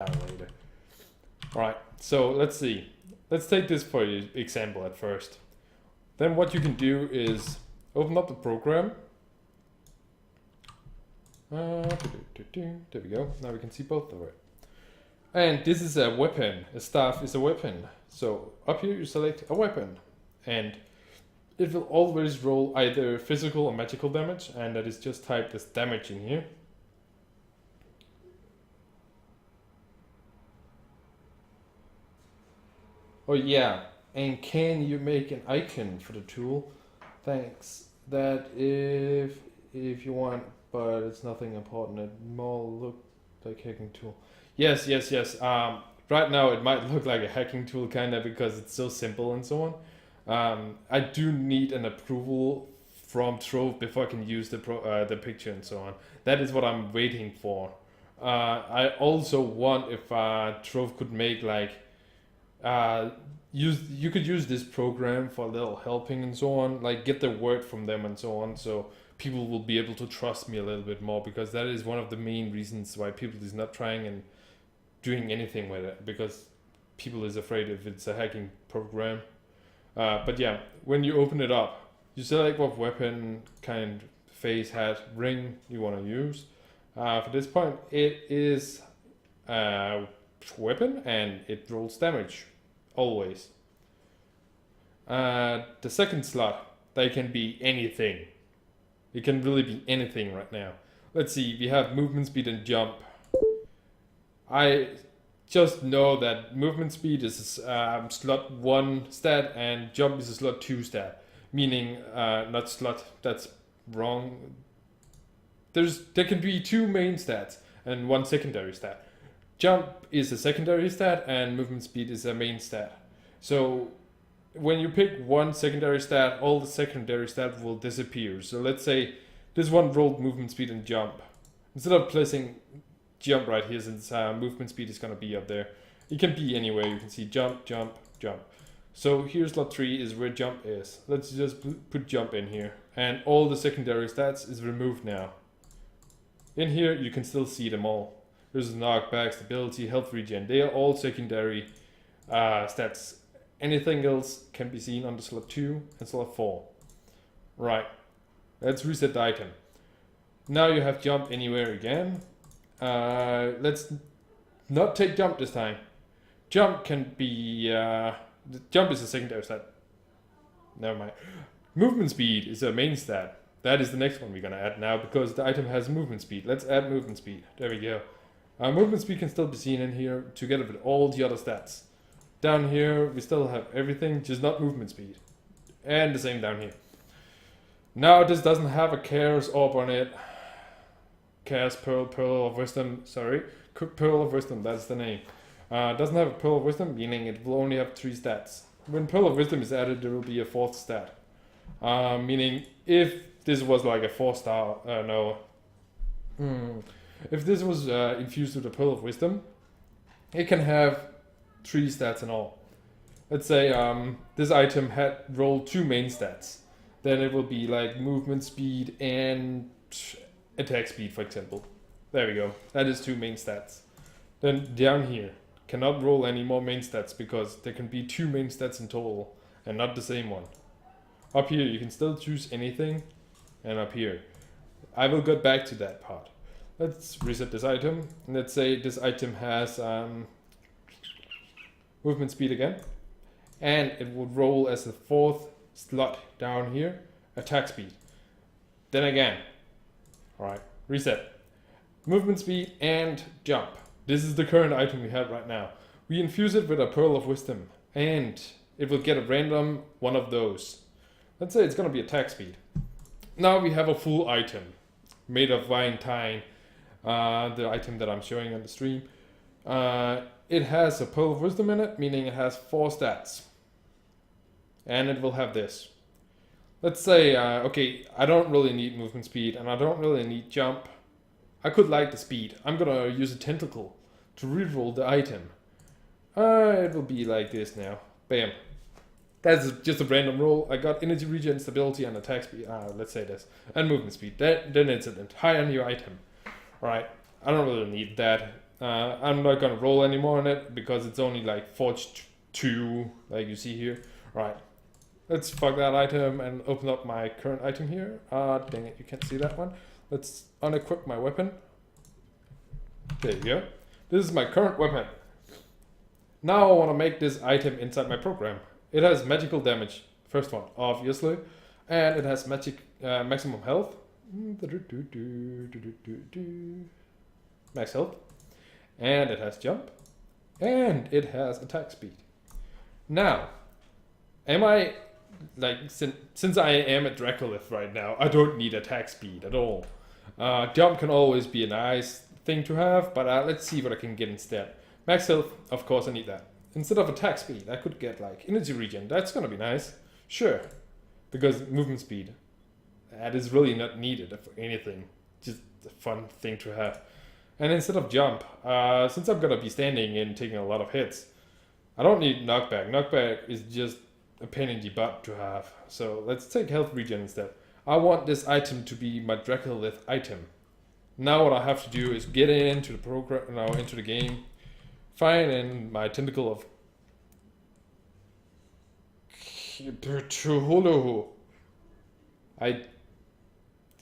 later. Alright, so let's see. Let's take this for example at first. Then what you can do is open up the program. There we go. Now we can see both of it. And this is a weapon. A staff is a weapon. So up here you select a weapon. And it will always roll either physical or magical damage. And that is just typed as damage in here. Oh yeah, and can you make an icon for the tool? Thanks. That if you want, but it's nothing important. It more look like hacking tool. Yes. Right now it might look like a hacking tool kinda because it's so simple and so on. I do need an approval from Trove before I can use the picture and so on. That is what I'm waiting for. I also want if Trove could make like you could use this program for a little helping and so on, like get the word from them and so on, so people will be able to trust me a little bit more, because that is one of the main reasons why people is not trying and doing anything with it, because people is afraid if it's a hacking program. But yeah, when you open it up, you select what weapon, kind, face, hat, ring you want to use. For this point, it is weapon and it rolls damage always. The second slot, they can be anything. It can really be anything right now. Let's see, we have movement speed and jump. I just know that movement speed is slot 1 stat and jump is a slot 2 stat, meaning not slot, that's wrong. There can be 2 main stats and 1 secondary stat. Jump is a secondary stat and movement speed is a main stat. So when you pick 1 secondary stat, all the secondary stats will disappear. So let's say this one rolled movement speed and jump. Instead of placing jump right here, since movement speed is going to be up there, it can be anywhere. You can see jump, jump, jump. So here's slot 3 is where jump is. Let's just put jump in here. And all the secondary stats is removed now. In here you can still see them all. There's knockback, stability, health regen. They are all secondary stats. Anything else can be seen on the slot 2 and slot 4. Right. Let's reset the item. Now you have jump anywhere again. Let's not take jump this time. Jump can be... jump is a secondary stat. Never mind. Movement speed is a main stat. That is the next one we're going to add now, because the item has movement speed. Let's add movement speed. There we go. Movement speed can still be seen in here together with all the other stats. Down here we still have everything, just not movement speed. And the same down here. Now this doesn't have a Chaos Orb on it. Chaos Pearl of Wisdom, sorry. Pearl of Wisdom, that's the name. Doesn't have a Pearl of Wisdom, meaning it will only have 3 stats. When Pearl of Wisdom is added, there will be a 4th stat. Meaning if this was like a 4-star, if this was infused with a Pearl of Wisdom, it can have 3 stats in all. Let's say this item had rolled 2 main stats. Then it will be like movement speed and attack speed, for example. There we go. That is 2 main stats. Then down here, cannot roll any more main stats because there can be 2 main stats in total and not the same one. Up here you can still choose anything, and up here. I will get back to that part. Let's reset this item. Let's say this item has movement speed again, and it would roll as the 4th slot down here, attack speed. Then again, alright, reset. Movement speed and jump. This is the current item we have right now. We infuse it with a Pearl of Wisdom, and it will get a random one of those. Let's say it's gonna be attack speed. Now we have a full item made of Valentine. The item that I'm showing on the stream. It has a Pearl of Wisdom in it, meaning it has 4 stats. And it will have this. Let's say, okay, I don't really need movement speed and I don't really need jump. I could like the speed. I'm gonna use a tentacle to reroll the item. It will be like this now. Bam. That's just a random roll. I got energy regen, stability, and attack speed. Let's say this. And movement speed. Then it's an entire new item. Alright, I don't really need that. I'm not gonna roll anymore on it because it's only like forged 2, like you see here. Right, let's fuck that item and open up my current item here. Dang it, you can't see that one. Let's unequip my weapon. There you go. This is my current weapon. Now I want to make this item inside my program. It has magical damage, first one, obviously, and it has maximum health. Max health. And it has jump. And it has attack speed. Now, am I, like, since I am a Dracolith right now, I don't need attack speed at all. Jump can always be a nice thing to have, but let's see what I can get instead. Max health, of course I need that. Instead of attack speed, I could get like energy regen. That's gonna be nice. Sure. Because movement speed, that is really not needed for anything. Just a fun thing to have. And instead of jump, since I'm gonna be standing and taking a lot of hits, I don't need knockback. Knockback is just a pain in the butt to have. So let's take health regen instead. I want this item to be my Dracolith item. Now what I have to do is get into the program, now into the game, find in my tentacle of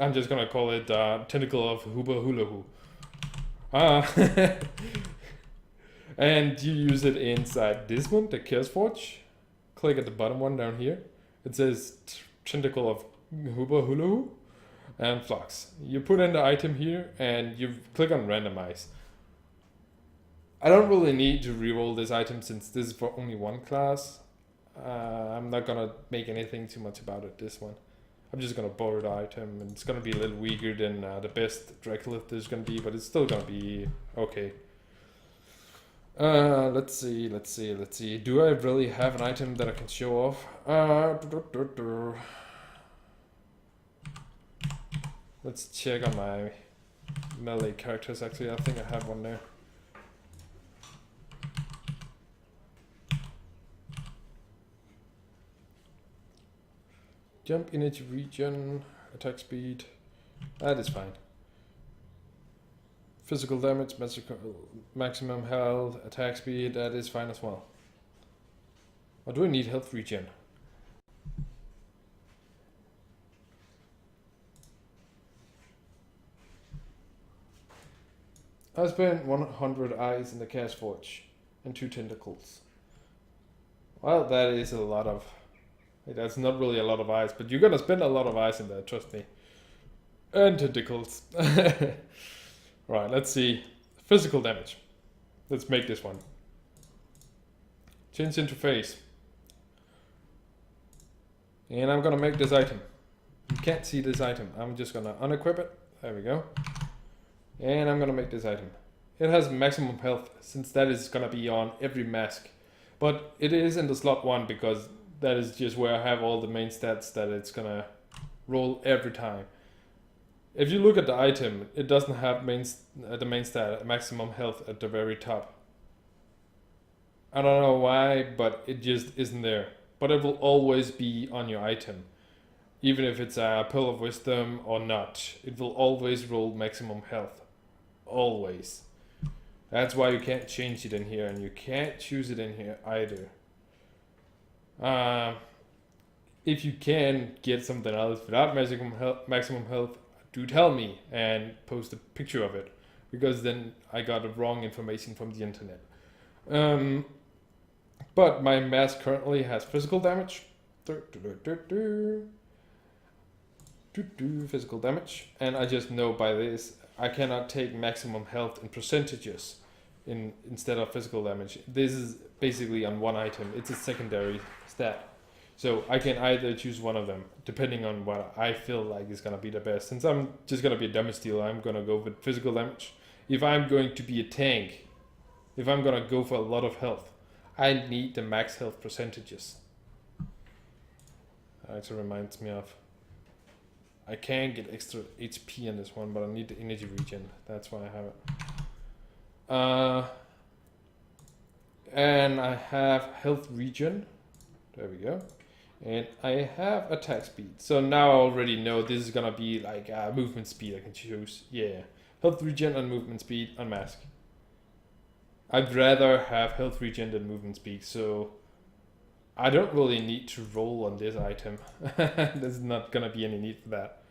I'm just gonna call it tentacle of Huba Hula Hoo. And you use it inside this one, the Chaos Forge. Click at the bottom one down here. It says tentacle of Huba Hula Hoo and Flux. You put in the item here and you click on randomize. I don't really need to reroll this item since this is for only one class. I'm not gonna make anything too much about it, this one. I'm just gonna borrow the item and it's gonna be a little weaker than the best Dracolith there's gonna be, but it's still gonna be okay. Let's see. Do I really have an item that I can show off? Let's check on my melee characters actually. I think I have one there. Jump, energy regen, attack speed, that is fine. Physical damage, maximum health, attack speed, that is fine as well. Or do I need health regen? I spent 100 eyes in the Chaos Forge and 2 tentacles. Well, that is a lot of... That's not really a lot of eyes, but you're gonna spend a lot of eyes in there, trust me. And tentacles. Right, let's see. Physical damage. Let's make this one. Change interface. And I'm gonna make this item. You can't see this item. I'm just gonna unequip it. There we go. And I'm gonna make this item. It has maximum health, since that is gonna be on every mask. But it is in the slot 1 because that is just where I have all the main stats that it's gonna roll every time. If you look at the item, it doesn't have the main stat, maximum health at the very top. I don't know why, but it just isn't there. But it will always be on your item. Even if it's a Pearl of Wisdom or not, it will always roll maximum health. Always. That's why you can't change it in here, and you can't choose it in here either. If you can get something else without maximum health, do tell me and post a picture of it, because then I got the wrong information from the internet. But my mask currently has physical damage. Physical damage, and I just know by this I cannot take maximum health in percentages instead of physical damage. This is basically on one item. It's a secondary stat. So I can either choose one of them, depending on what I feel like is going to be the best. Since I'm just going to be a damage dealer, I'm going to go with physical damage. If I'm going to be a tank, if I'm going to go for a lot of health, I need the max health percentages. That actually reminds me of, I can get extra HP in this one, but I need the energy regen. That's why I have it. And I have health regen. There we go. And I have attack speed. So now I already know this is gonna be like movement speed I can choose. Yeah. Health regen and movement speed unmask. I'd rather have health regen than movement speed, so I don't really need to roll on this item. There's not gonna be any need for that.